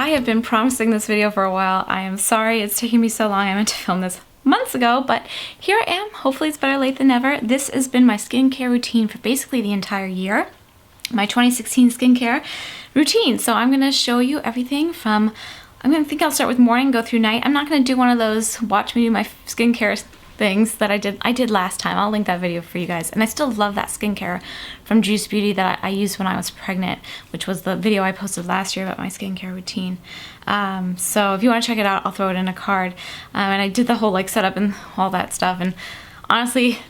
I have been promising this video for a while. I am sorry it's taking me so long. I meant to film this months ago, but here I am. Hopefully it's better late than never. This has been my skincare routine for basically the entire year. My 2016 skincare routine. So I'm gonna show you everything from, I'll start with morning, go through night. I'm not gonna do one of those watch me do my skincare things that I did last time. I'll link that video for you guys. And I still love that skincare from Juice Beauty that I used when I was pregnant, which was the video I posted last year about my skincare routine. So if you want to check it out, I'll throw it in a card. And I did the whole like setup and all that stuff. And honestly,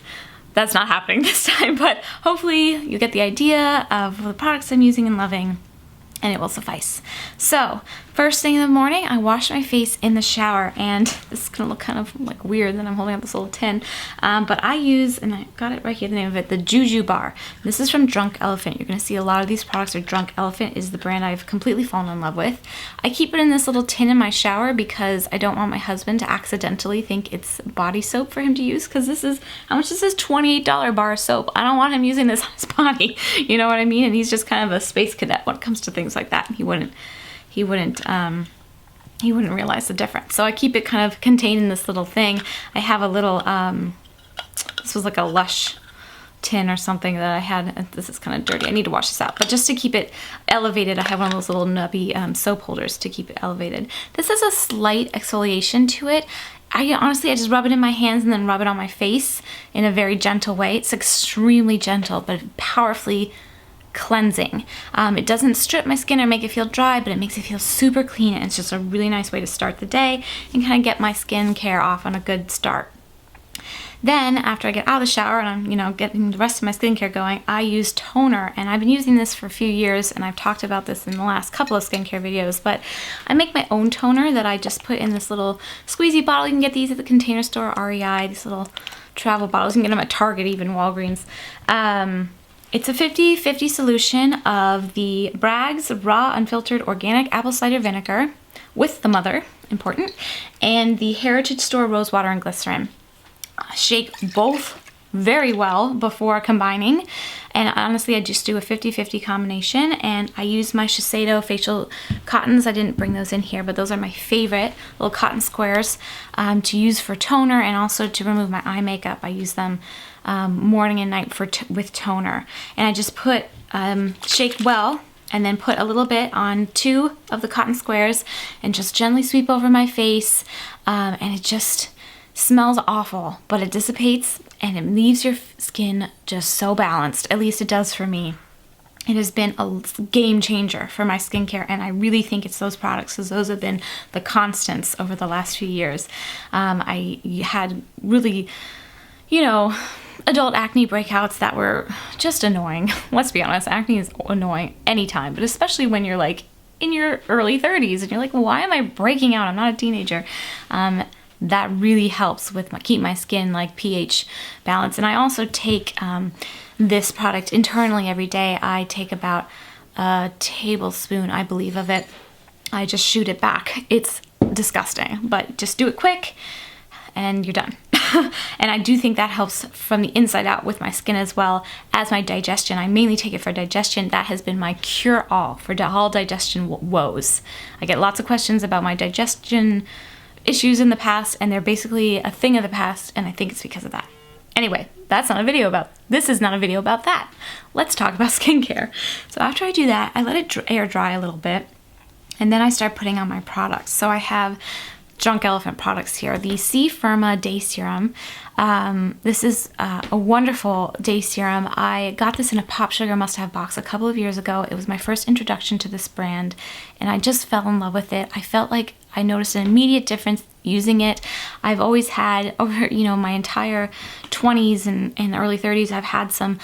that's not happening this time, but hopefully you get the idea of the products I'm using and loving, and it will suffice. So first thing in the morning, I wash my face in the shower, and this is gonna look kind of like weird that I'm holding up this little tin, but I use, and I got it right here, the name of it, the Juju Bar. This is from Drunk Elephant. You're gonna see a lot of these products are Drunk Elephant is the brand I've completely fallen in love with. I keep it in this little tin in my shower because I don't want my husband to accidentally think it's body soap for him to use, because this is, how much is this? $28 bar of soap. I don't want him using this on his body, you know what I mean? And he's just kind of a space cadet when it comes to things like that. He wouldn't realize the difference. So I keep it kind of contained in this little thing. I have a little, this was like a Lush tin or something that I had. This is kind of dirty. I need to wash this out. But just to keep it elevated, I have one of those little nubby soap holders to keep it elevated. This has a slight exfoliation to it. I just rub it in my hands and then rub it on my face in a very gentle way. It's extremely gentle, but powerfully cleansing. It doesn't strip my skin or make it feel dry, but it makes it feel super clean, and it's just a really nice way to start the day and kind of get my skincare off on a good start. Then after I get out of the shower and I'm, getting the rest of my skincare going, I use toner, and I've been using this for a few years, and I've talked about this in the last couple of skincare videos, but I make my own toner that I just put in this little squeezy bottle. You can get these at the Container Store, REI, these little travel bottles. You can get them at Target, even Walgreens. It's a 50-50 solution of the Bragg's Raw Unfiltered Organic Apple Cider Vinegar with the mother, important, and the Heritage Store Rose Water and Glycerin. Shake both very well before combining, and honestly I just do a 50-50 combination, and I use my Shiseido facial cottons. I didn't bring those in here, but those are my favorite little cotton squares to use for toner and also to remove my eye makeup. I use them morning and night with toner, and I just put shake well and then put a little bit on 2 of the cotton squares and just gently sweep over my face, and it just smells awful, but it dissipates and it leaves your skin just so balanced. At least it does for me. It has been a game changer for my skincare, and I really think it's those products, because those have been the constants over the last few years. I had really, adult acne breakouts that were just annoying. Let's be honest, acne is annoying anytime, but especially when you're like in your early 30s and you're like, why am I breaking out? I'm not a teenager. That really helps with keep my skin like pH balance. And I also take this product internally every day. I take about a tablespoon, I believe, of it. I just shoot it back. It's disgusting, but just do it quick and you're done. And I do think that helps from the inside out with my skin as well as my digestion. I mainly take it for digestion. That has been my cure-all for all digestion woes. I get lots of questions about my digestion issues in the past, and they're basically a thing of the past, and I think it's because of that. Anyway, this is not a video about that. Let's talk about skincare. So after I do that, I let it air dry a little bit, and then I start putting on my products. So I have Drunk Elephant products here. The C Firma Day Serum. This is a wonderful day serum. I got this in a Pop Sugar must-have box a couple of years ago. It was my first introduction to this brand, and I just fell in love with it. I felt like I noticed an immediate difference using it. I've always had, over my entire 20s and early 30s, I've had some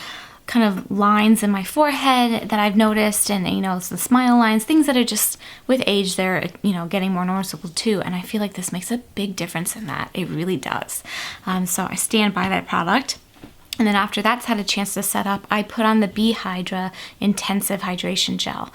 kind of lines in my forehead that I've noticed, and it's the smile lines, things that are just with age they're getting more noticeable too, and I feel like this makes a big difference in that. It really does. So I stand by that product. And then after that's had a chance to set up, I put on the B Hydra Intensive Hydration Gel.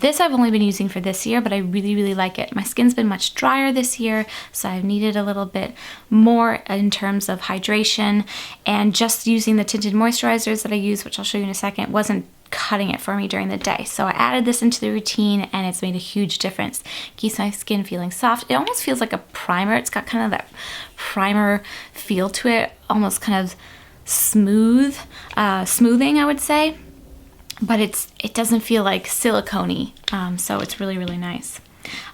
This I've only been using for this year, but I really, really like it. My skin's been much drier this year, so I've needed a little bit more in terms of hydration. And just using the tinted moisturizers that I use, which I'll show you in a second, wasn't cutting it for me during the day. So I added this into the routine and it's made a huge difference. Keeps my skin feeling soft. It almost feels like a primer. It's got kind of that primer feel to it, almost kind of smoothing, I would say. But it doesn't feel like silicone-y, so it's really, really nice.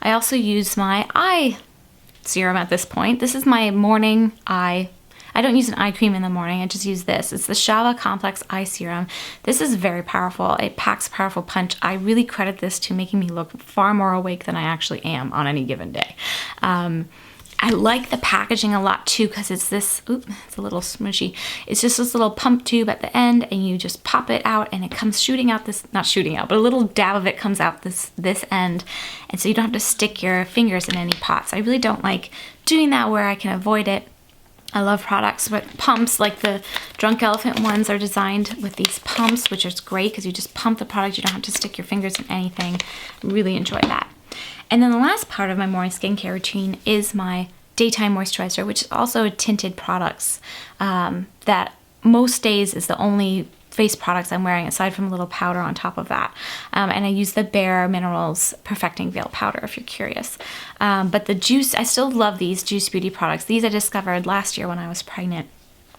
I also use my eye serum at this point. This is my morning eye. I don't use an eye cream in the morning. I just use this. It's the Shava Complex Eye Serum. This is very powerful. It packs a powerful punch. I really credit this to making me look far more awake than I actually am on any given day. I like the packaging a lot too because it's this, it's a little smushy. It's just this little pump tube at the end and you just pop it out and it comes shooting out this, not shooting out, but a little dab of it comes out this end. And so you don't have to stick your fingers in any pots. I really don't like doing that where I can avoid it. I love products with pumps, like the Drunk Elephant ones are designed with these pumps, which is great because you just pump the product. You don't have to stick your fingers in anything. Really enjoy that. And then the last part of my morning skincare routine is my daytime moisturizer, which is also a tinted products that most days is the only face products I'm wearing aside from a little powder on top of that. And I use the Bare Minerals Perfecting Veil Powder if you're curious. But the Juice, I still love these Juice Beauty products. These I discovered last year when I was pregnant.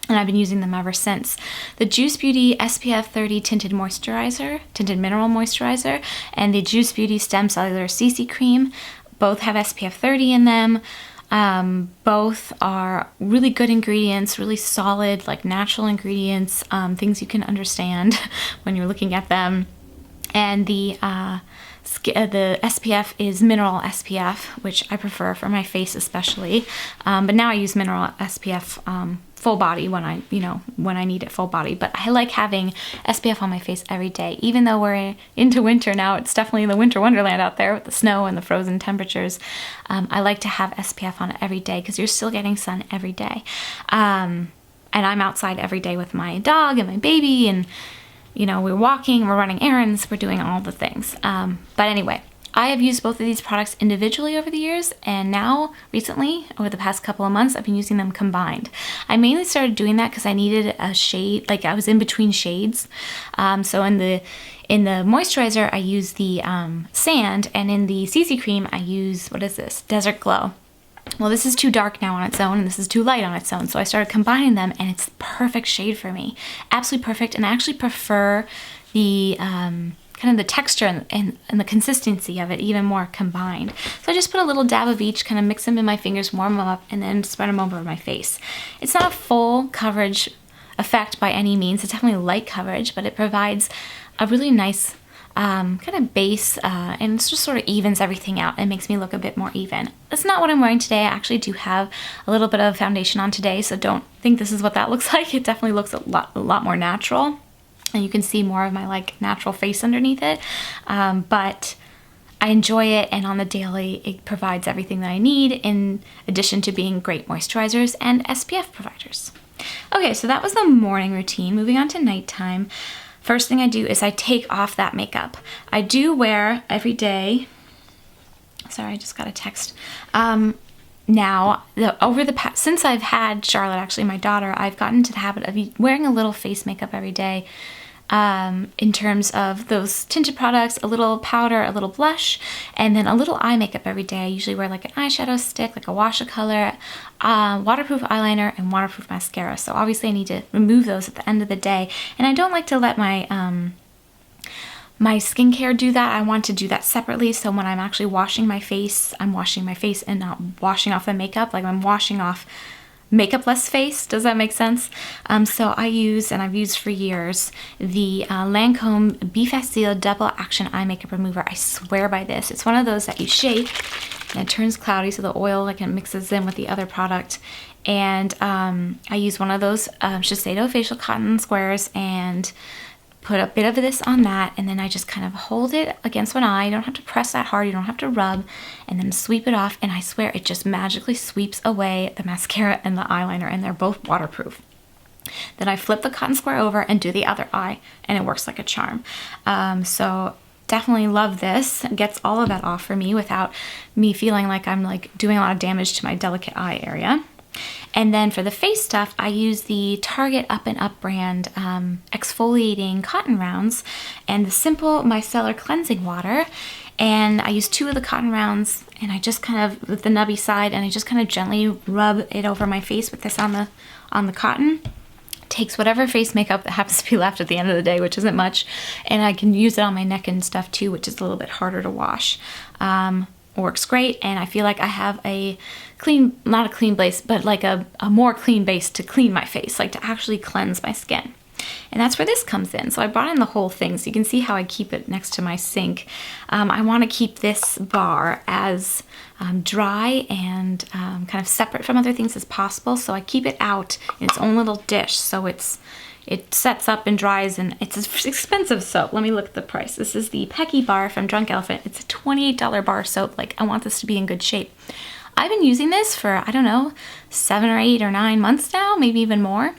And I've been using them ever since. The Juice Beauty SPF 30 Tinted Moisturizer, Tinted Mineral Moisturizer, and the Juice Beauty Stem Cellular CC Cream. Both have SPF 30 in them. Both are really good ingredients, really solid, like natural ingredients, things you can understand when you're looking at them. And the SPF is mineral SPF, which I prefer for my face especially. But now I use mineral SPF full body when I need it full body. But I like having SPF on my face every day. Even though we're into winter now, it's definitely the winter wonderland out there with the snow and the frozen temperatures. I like to have SPF on it every day because you're still getting sun every day. And I'm outside every day with my dog and my baby, and we're walking, we're running errands, we're doing all the things. But anyway, I have used both of these products individually over the years, and now recently, over the past couple of months, I've been using them combined. I mainly started doing that because I needed a shade, like I was in between shades. So in the moisturizer, I use the Sand, and in the CC Cream, I use, what is this? Desert Glow. Well, this is too dark now on its own, and this is too light on its own, so I started combining them, and it's the perfect shade for me. Absolutely perfect, and I actually prefer the kind of the texture and the consistency of it even more combined. So I just put a little dab of each, kind of mix them in my fingers, warm them up, and then spread them over my face. It's not a full coverage effect by any means. It's definitely light coverage, but it provides a really nice kind of base, and it just sort of evens everything out and makes me look a bit more even. That's not what I'm wearing today. I actually do have a little bit of foundation on today, so don't think this is what that looks like. It definitely looks a lot more natural, and you can see more of my like natural face underneath it. But I enjoy it, and on the daily, it provides everything that I need in addition to being great moisturizers and SPF providers. Okay, so that was the morning routine. Moving on to nighttime. First thing I do is I take off that makeup. I do wear every day. Sorry, I just got a text. Now, since I've had Charlotte, actually my daughter, I've gotten into the habit of wearing a little face makeup every day. In terms of those tinted products, a little powder, a little blush, and then a little eye makeup every day. I usually wear like an eyeshadow stick, like a wash of color, waterproof eyeliner, and waterproof mascara. So obviously I need to remove those at the end of the day. And I don't like to let my my skincare do that. I want to do that separately. So when I'm actually washing my face, I'm washing my face and not washing off the makeup. Like I'm washing off makeup-less face. Does that make sense? So I use, and I've used for years, the Lancome Be Facile Double Action Eye Makeup Remover. I swear by this. It's one of those that you shake and it turns cloudy, so the oil like it mixes in with the other product. And I use one of those Shiseido facial cotton squares and put a bit of this on that, and then I just kind of hold it against one eye. You don't have to press that hard, you don't have to rub, and then sweep it off, and I swear it just magically sweeps away the mascara and the eyeliner, and they're both waterproof. Then I flip the cotton square over and do the other eye, and it works like a charm. So definitely love this. It gets all of that off for me without me feeling like I'm like doing a lot of damage to my delicate eye area. And then for the face stuff, I use the Target Up and Up brand exfoliating cotton rounds and the Simple Micellar cleansing water. And I use 2 of the cotton rounds, and I just kind of, with the nubby side, and I just kind of gently rub it over my face with this on the cotton. Takes whatever face makeup that happens to be left at the end of the day, which isn't much, and I can use it on my neck and stuff too, which is a little bit harder to wash. Works great, and I feel like I have a clean, not a clean base, but like a more clean base to clean my face, like to actually cleanse my skin. And that's where this comes in. So I brought in the whole thing, so you can see how I keep it next to my sink. I want to keep this bar as dry and kind of separate from other things as possible, so I keep it out in its own little dish, so it sets up and dries, and it's expensive soap. Let me look at the price. This is the Pecky bar from Drunk Elephant. It's a $28 bar soap. Like, I want this to be in good shape. I've been using this for, I don't know, 7 or 8 or 9 months now, maybe even more.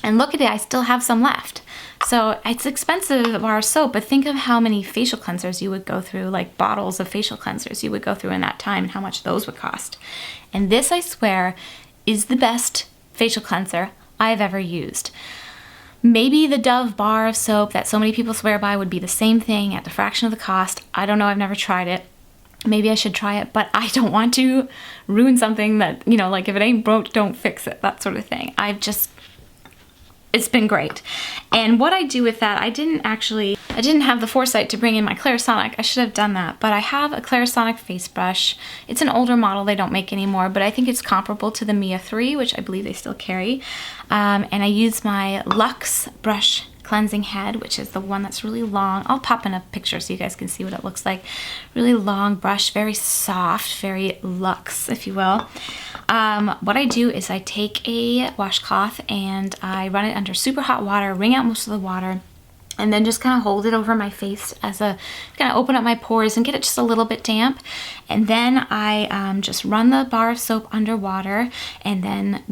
And look at it, I still have some left. So it's expensive bar soap, but think of how many facial cleansers you would go through, like bottles of facial cleansers you would go through in that time, and how much those would cost. And this, I swear, is the best facial cleanser I've ever used. Maybe the Dove bar of soap that so many people swear by would be the same thing at the fraction of the cost. I don't know, I've never tried it. Maybe I should try it, but I don't want to ruin something that, you know, like if it ain't broke, don't fix it, that sort of thing. It's been great. And what I do with that, I didn't have the foresight to bring in my Clarisonic. I should have done that, but I have a Clarisonic face brush. It's an older model they don't make anymore, but I think it's comparable to the Mia 3, which I believe they still carry. And I use my Luxe brush cleansing head, which is the one that's really long. I'll pop in a picture so you guys can see what it looks like. Really long brush, very soft, very luxe, if you will. What I do is I take a washcloth and I run it under super hot water, wring out most of the water, and then just kind of hold it over my face as a kind of open up my pores and get it just a little bit damp. And then I just run the bar of soap under water, and then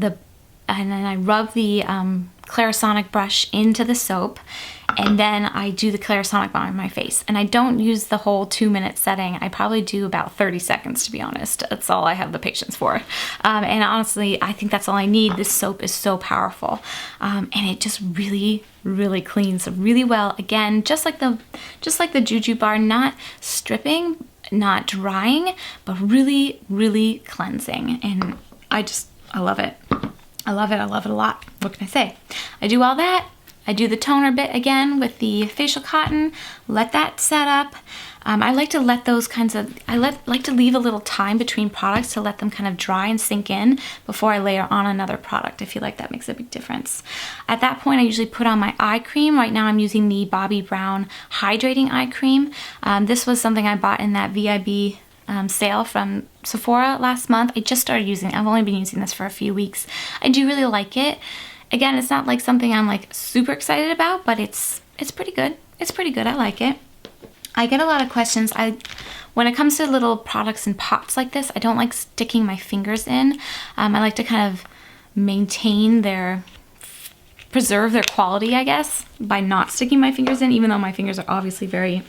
I rub the Clarisonic brush into the soap, and then I do the Clarisonic on my face. And I don't use the whole 2-minute setting. I probably do about 30 seconds, to be honest. That's all I have the patience for. And honestly, I think that's all I need. This soap is so powerful. And it just really, really cleans really well. Again, just like the Juju bar, not stripping, not drying, but really, really cleansing. And I love it. I love it. I love it a lot. What can I say? I do all that. I do the toner bit again with the facial cotton. Let that set up. I like to let those like to leave a little time between products to let them kind of dry and sink in before I layer on another product. I feel like that makes a big difference. At that point, I usually put on my eye cream. Right now I'm using the Bobbi Brown Hydrating Eye Cream. This was something I bought in that VIB sale from Sephora last month. I just started using it. I've only been using this for a few weeks. I do really like it. Again, it's not like something I'm like super excited about, but it's pretty good. It's pretty good. I like it. I get a lot of questions. When it comes to little products in pots like this, I don't like sticking my fingers in. I like to kind of preserve their quality, I guess, by not sticking my fingers in, even though my fingers are obviously very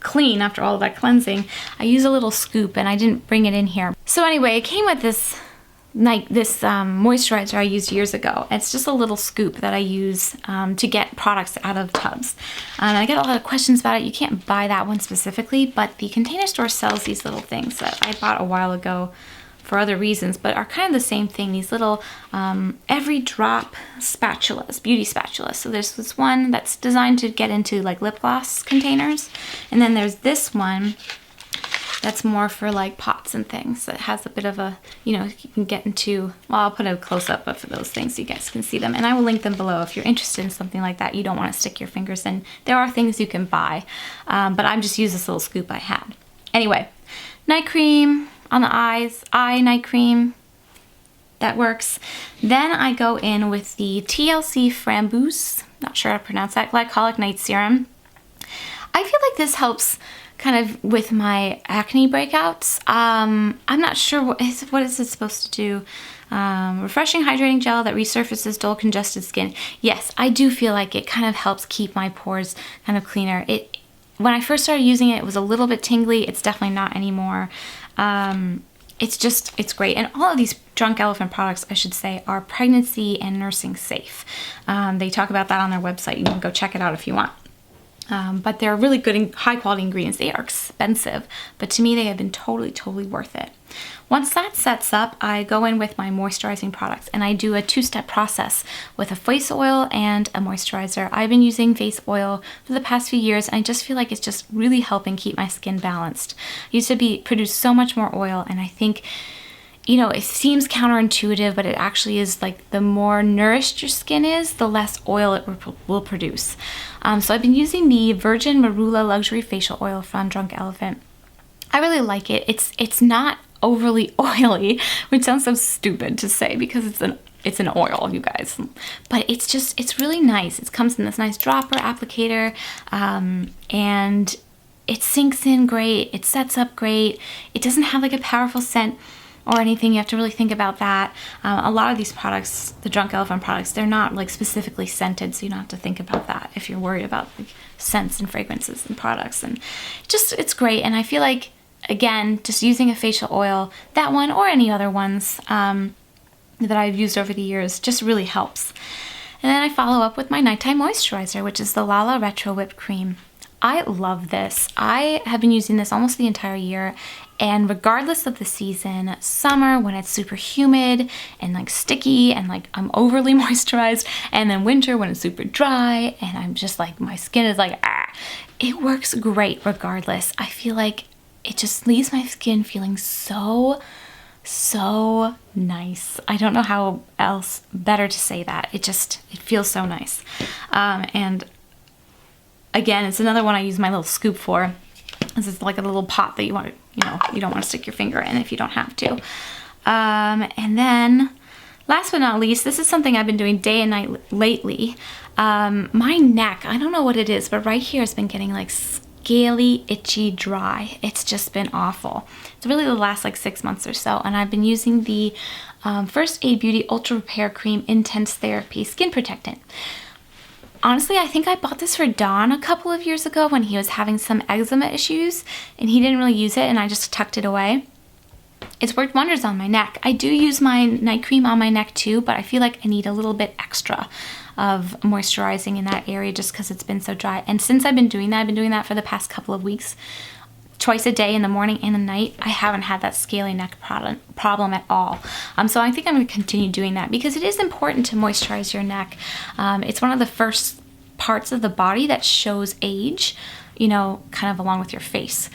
clean after all of that cleansing. I use a little scoop, and I didn't bring it in here. So anyway, it came with this moisturizer I used years ago. It's just a little scoop that I use to get products out of tubs. And I get a lot of questions about it. You can't buy that one specifically, but the Container Store sells these little things that I bought a while ago for other reasons, but are kind of the same thing. These little every drop spatulas, beauty spatulas. So there's this one that's designed to get into like lip gloss containers, and then there's this one that's more for like pots and things. That has a bit of a, you know, you can get into, well, I'll put a close-up of those things so you guys can see them, and I will link them below if you're interested in something like that. You don't want to stick your fingers in. There are things you can buy, but I'm just using this little scoop I had. Anyway, night cream on the eyes, eye night cream, that works. Then I go in with the TLC Framboos, not sure how to pronounce that, glycolic night serum. I feel like this helps kind of with my acne breakouts. I'm not sure what is it supposed to do. Refreshing hydrating gel that resurfaces dull congested skin. Yes, I do feel like it kind of helps keep my pores kind of cleaner. When I first started using it, it was a little bit tingly. It's definitely not anymore. It's great. And all of these Drunk Elephant products, I should say, are pregnancy and nursing safe. They talk about that on their website. You can go check it out if you want. But they're really good and high quality ingredients. They are expensive, but to me they have been totally worth it. Once that sets up, I go in with my moisturizing products and I do a 2-step process with a face oil and a moisturizer. I've been using face oil for the past few years and I just feel like it's just really helping keep my skin balanced. I used to produce so much more oil, and I think, you know, it seems counterintuitive, but it actually is like the more nourished your skin is, the less oil it will produce. So I've been using the Virgin Marula Luxury Facial Oil from Drunk Elephant. I really like it. It's not overly oily, which sounds so stupid to say because it's an oil, you guys. But it's really nice. It comes in this nice dropper applicator, and it sinks in great. It sets up great. It doesn't have like a powerful scent or anything. You have to really think about that. A lot of these products, the Drunk Elephant products, they're not like specifically scented, so you don't have to think about that if you're worried about like scents and fragrances and products. And just, it's great. And I feel like, again, just using a facial oil, that one or any other ones that I've used over the years, just really helps. And then I follow up with my nighttime moisturizer, which is the Lala Retro Whipped Cream. I love this. I have been using this almost the entire year, and regardless of the season, summer when it's super humid and like sticky and like I'm overly moisturized, and then winter when it's super dry and I'm just like, my skin is like, it works great regardless. I feel like it just leaves my skin feeling so nice. I don't know how else better to say that. It feels so nice. And again, it's another one I use my little scoop for. This is like a little pot that you want to, you don't want to stick your finger in if you don't have to. And then last but not least, this is something I've been doing day and night lately. My neck, I don't know what it is, but right here has been getting like scaly, itchy, dry. It's just been awful. It's really the last like 6 months or so, and I've been using the First Aid Beauty Ultra Repair Cream Intense Therapy Skin Protectant. Honestly, I think I bought this for Don a couple of years ago when he was having some eczema issues, and he didn't really use it, and I just tucked it away. It's worked wonders on my neck. I do use my night cream on my neck too, but I feel like I need a little bit extra of moisturizing in that area just because it's been so dry. And since I've been doing that for the past couple of weeks, twice a day in the morning and the night, I haven't had that scaly neck problem at all. So I think I'm going to continue doing that because it is important to moisturize your neck. It's one of the first parts of the body that shows age, kind of along with your face,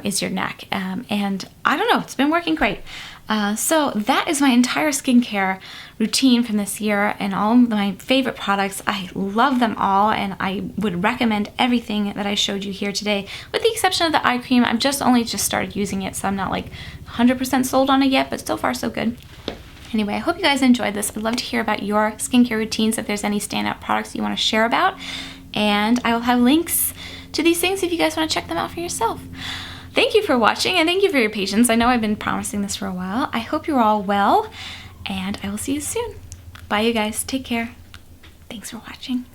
is your neck. And I don't know, it's been working great. So that is my entire skincare routine from this year and all my favorite products. I love them all, and I would recommend everything that I showed you here today, with the exception of the eye cream. I've only just started using it, so I'm not like 100% sold on it yet, but so far so good. Anyway, I hope you guys enjoyed this. I'd love to hear about your skincare routines, if there's any standout products you want to share about, and I will have links to these things if you guys want to check them out for yourself. Thank you for watching, and thank you for your patience. I know I've been promising this for a while. I hope you're all well, and I will see you soon. Bye, you guys. Take care. Thanks for watching.